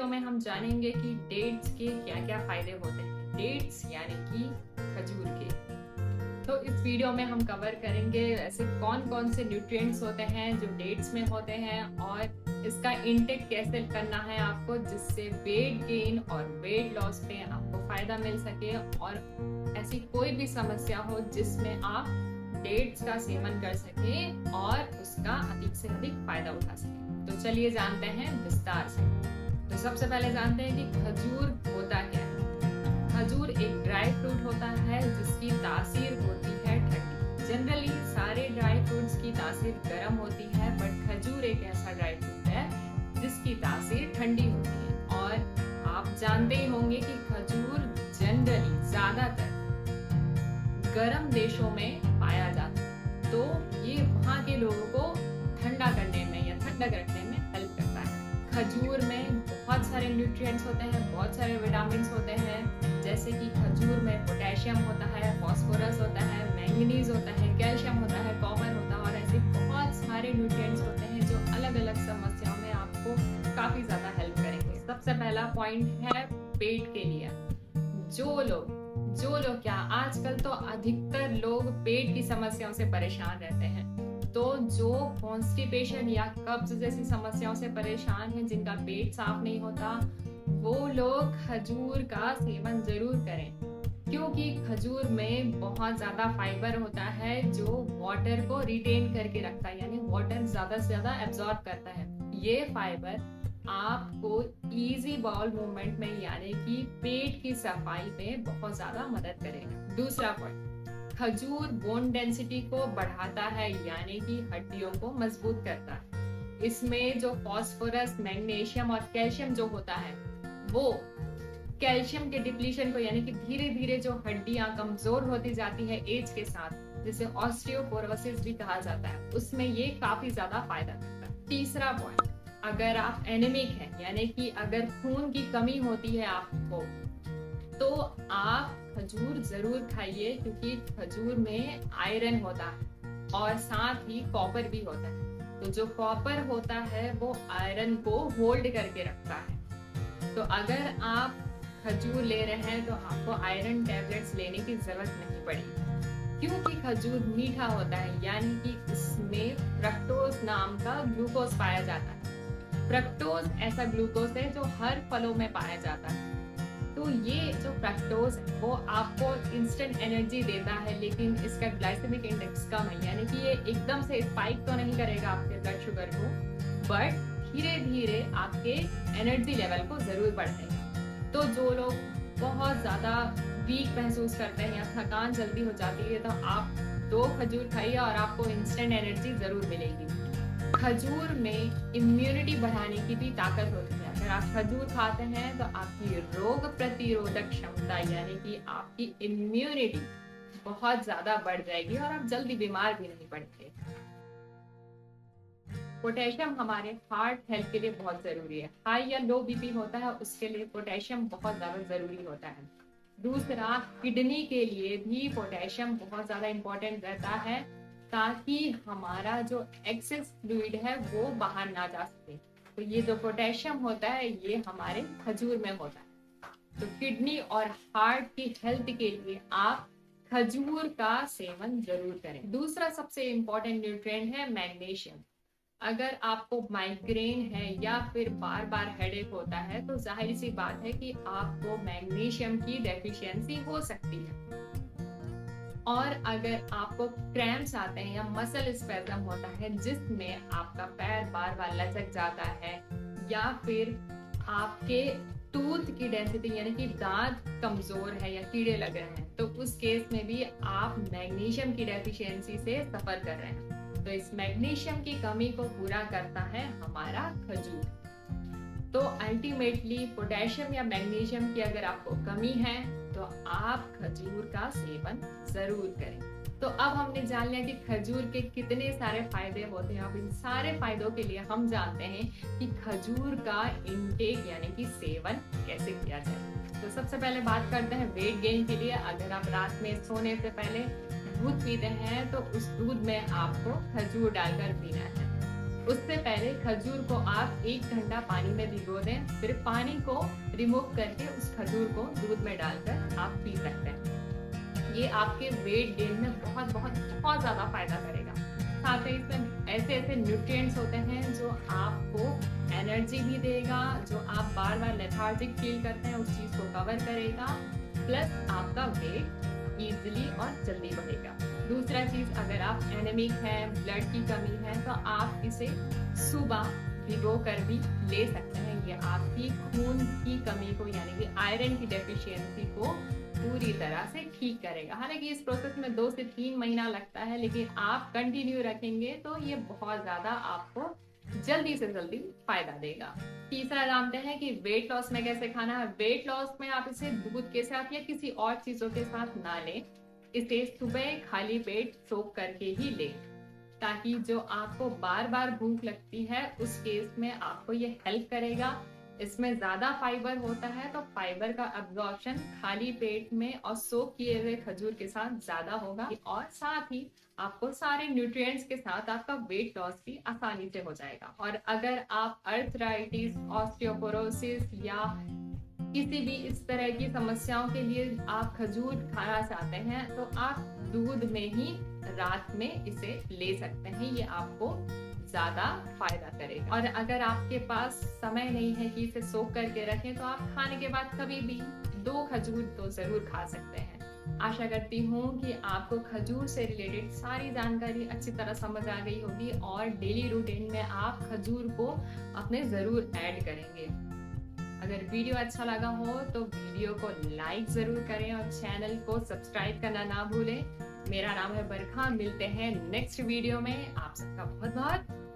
Video में हम जानेंगे कि डेट्स के क्या क्या फायदे होते हैं। डेट्स यानी कि खजूर के। तो इस वीडियो में हम कवर करेंगे ऐसे कौन कौन से न्यूट्रिएंट्स होते हैं जो डेट्स में होते हैं और इसका इंटेक कैसे करना है आपको, जिससे वेट गेन और वेट लॉस पे आपको फायदा मिल सके और ऐसी कोई भी समस्या हो जिसमें आप डेट्स का सेवन कर सके और उसका अधिक से अधिक फायदा उठा सके। तो चलिए जानते हैं विस्तार से। तो सबसे पहले जानते हैं कि खजूर होता क्या है। खजूर एक ड्राई फ्रूट होता है जिसकी तासीर होती है ठंडी। जनरली सारे ड्राई फ्रूट्स की तासीर गर्म होती है, बट खजूर एक ऐसा ड्राई फ्रूट है जिसकी तासीर ठंडी होती है। और आप जानते ही होंगे कि खजूर जनरली ज्यादातर गर्म देशों में पाया जाता है, तो ये वहाँ के लोगों को ठंडा करने में या ठंडक रखने में हेल्प करता है। खजूर में बहुत सारे न्यूट्रिएंट्स होते हैं, बहुत सारे विटामिन होते हैं, जैसे कि खजूर में पोटेशियम होता है, फास्फोरस होता है, मैंगनीज होता है, कैल्शियम होता है, कॉपर होता है और ऐसे बहुत सारे न्यूट्रिएंट्स होते हैं जो अलग अलग समस्याओं में आपको काफी ज्यादा हेल्प करेंगे। सबसे पहला पॉइंट है पेट के लिए। जो लोग क्या आजकल तो अधिकतर लोग पेट की समस्याओं से परेशान रहते हैं, तो जो कॉन्स्टिपेशन या कब्ज जैसी समस्याओं से परेशान हैं, जिनका पेट साफ नहीं होता, वो लोग खजूर का सेवन जरूर करें, क्योंकि खजूर में बहुत ज्यादा फाइबर होता है जो वाटर को रिटेन करके रखता है, यानी वाटर ज्यादा से ज्यादा एब्जॉर्ब करता है। ये फाइबर आपको इजी बाउल मूवमेंट में यानी कि पेट की सफाई में बहुत ज्यादा मदद करेगा। दूसरा पॉइंट, खजूर बोन डेंसिटी को बढ़ाता है, यानी कि हड्डियों को मजबूत करता है। इसमें जो फास्फोरस, मैग्नीशियम और कैल्शियम जो होता है, वो कैल्शियम के डिप्लीशन को यानी कि धीरे धीरे जो हड्डियां कमजोर होती जाती है एज के साथ, जिसे ऑस्टियोपोरोसिस भी कहा जाता है, उसमें ये काफी ज्यादा फायदा करता है। तीसरा पॉइंट, अगर आप एनीमिक हैं यानी कि अगर खून की कमी होती है आपको, तो आप खजूर जरूर खाइए, क्योंकि खजूर में आयरन होता है और साथ ही कॉपर भी होता है। तो जो कॉपर होता है वो आयरन को होल्ड करके रखता है। तो अगर आप खजूर ले रहे हैं तो आपको आयरन टैबलेट्स लेने की जरूरत नहीं पड़ेगी, क्योंकि खजूर मीठा होता है, यानी कि इसमें फ्रक्टोज नाम का ग्लूकोज पाया जाता है। फ्रक्टोज ऐसा ग्लूकोज है जो हर फलों में पाया जाता है। तो ये जो फ्रक्टोज है वो आपको इंस्टेंट एनर्जी देता है, लेकिन इसका ग्लाइसेमिक इंडेक्स कम है, यानी कि ये एकदम से स्पाइक तो नहीं करेगा आपके ब्लड शुगर को, बट धीरे धीरे आपके एनर्जी लेवल को जरूर बढ़ाएगा। तो जो लोग बहुत ज्यादा वीक महसूस करते हैं या थकान जल्दी हो जाती है, तो आप 2 खजूर खाइए और आपको इंस्टेंट एनर्जी जरूर मिलेगी। खजूर में इम्यूनिटी बढ़ाने की भी ताकत होती है। अगर आप खजूर खाते हैं तो आपकी रोग प्रतिरोधक क्षमता यानी कि आपकी इम्यूनिटी बहुत ज्यादा बढ़ जाएगी और आप जल्दी बीमार भी नहीं पड़ेंगे। पोटेशियम हमारे हार्ट हेल्थ के लिए बहुत जरूरी है। हाई या लो बीपी होता है, उसके लिए पोटेशियम बहुत ज्यादा जरूरी होता है। दूसरा, किडनी के लिए भी पोटेशियम बहुत ज्यादा इंपॉर्टेंट रहता है, ताकि हमारा जो एक्सेस फ्लूइड है वो बाहर ना जा सके। तो ये जो पोटेशियम होता है ये हमारे खजूर में होता है। तो किडनी और हार्ट की हेल्थ के लिए आप खजूर का सेवन जरूर करें। दूसरा सबसे इम्पोर्टेंट न्यूट्रिएंट है मैग्नीशियम। अगर आपको माइग्रेन है या फिर बार बार हेडेक होता है, तो जाहिर सी बात है कि आपको मैग्नीशियम की डेफिशिएंसी हो सकती है। और अगर आपको क्रैम्प्स आते हैं या मसल स्पैज़म होता है, जिसमें आपका पैर बार बार लचक जाता है, या फिर आपके टूथ की डेंसिटी यानी कि दांत कमजोर है या कीड़े लग रहे हैं, तो उस केस में भी आप मैग्नीशियम की डेफिशिएंसी से सफर कर रहे हैं। तो इस मैग्नीशियम की कमी को पूरा करता है हमारा खजूर। तो अल्टीमेटली पोटेशियम या मैग्नीशियम की अगर आपको कमी है तो आप खजूर का सेवन जरूर करें। तो अब हमने जान लिया कि खजूर के कितने सारे फायदे होते हैं। अब इन सारे फायदों के लिए हम जानते हैं कि खजूर का इंटेक यानी कि सेवन कैसे किया जाए। तो सबसे पहले बात करते हैं वेट गेन के लिए। अगर आप रात में सोने से पहले दूध पीते हैं तो उस दूध में आपको खजूर डालकर पीना है। उससे पहले खजूर को आप 1 घंटा पानी में भिगो दें, फिर पानी को रिमूव करके उस खजूर को दूध में डालकर आप पी सकते हैं। ये आपके वेट गेन में बहुत बहुत बहुत ज़्यादा फायदा करेगा। साथ ही इसमें ऐसे ऐसे न्यूट्रिएंट्स होते हैं जो आपको एनर्जी भी देगा, जो आप बार बार लेथार्जिक फील करते हैं उस चीज़ को कवर करेगा, प्लस आपका वेट इजीली और जल्दी बढ़ेगा। दूसरा चीज़, अगर आप एनीमिक हैं, ब्लड की कमी है, तो आप इसे सुबह भिगो कर भी ले सकते हैं। ये आपकी खून की कमी को यानी कि आयरन की डेफिशिएंसी को पूरी तरह से ठीक करेगा। हालांकि इस प्रोसेस में 2 से 3 महीना लगता है, लेकिन आप कंटिन्यू रखेंगे तो ये बहुत ज़्यादा आपको जल्दी से जल्दी फायदा देगा। तीसरा जानते हैं कि वेट लॉस में कैसे खाना है। वेट लॉस में आप इसे दूध के साथ या किसी और चीजों के साथ ना लें, इसे सुबह खाली पेट सोख करके ही लें, ताकि जो आपको बार बार भूख लगती है उस केस में आपको ये हेल्प करेगा। इसमें ज्यादा फाइबर होता है, तो फाइबर का अब्जॉर्प्शन खाली पेट में और सोक किए हुए खजूर के साथ ज्यादा होगा, और साथ ही आपको सारे न्यूट्रिएंट्स के साथ आपका वेट लॉस भी आसानी से हो जाएगा। और अगर आप अर्थराइटिस, ऑस्टियोपोरोसिस या किसी भी इस तरह की समस्याओं के लिए आप खजूर खाना चाहते हैं, तो आप दूध में ही रात में इसे ले सकते हैं। ये आपको ज्यादा फायदा करेगा। और अगर आपके पास समय नहीं है कि इसे सोख करके रखें, तो आप खाने के बाद कभी भी 2 खजूर तो जरूर खा सकते हैं। आशा करती हूँ कि आपको खजूर से रिलेटेड सारी जानकारी अच्छी तरह समझ आ गई होगी और डेली रूटीन में आप खजूर को अपने जरूर ऐड करेंगे। अगर वीडियो अच्छा लगा हो तो वीडियो को लाइक जरूर करें और चैनल को सब्सक्राइब करना ना भूलें। मेरा नाम है बरखा, मिलते हैं नेक्स्ट वीडियो में। आप सबका बहुत बहुत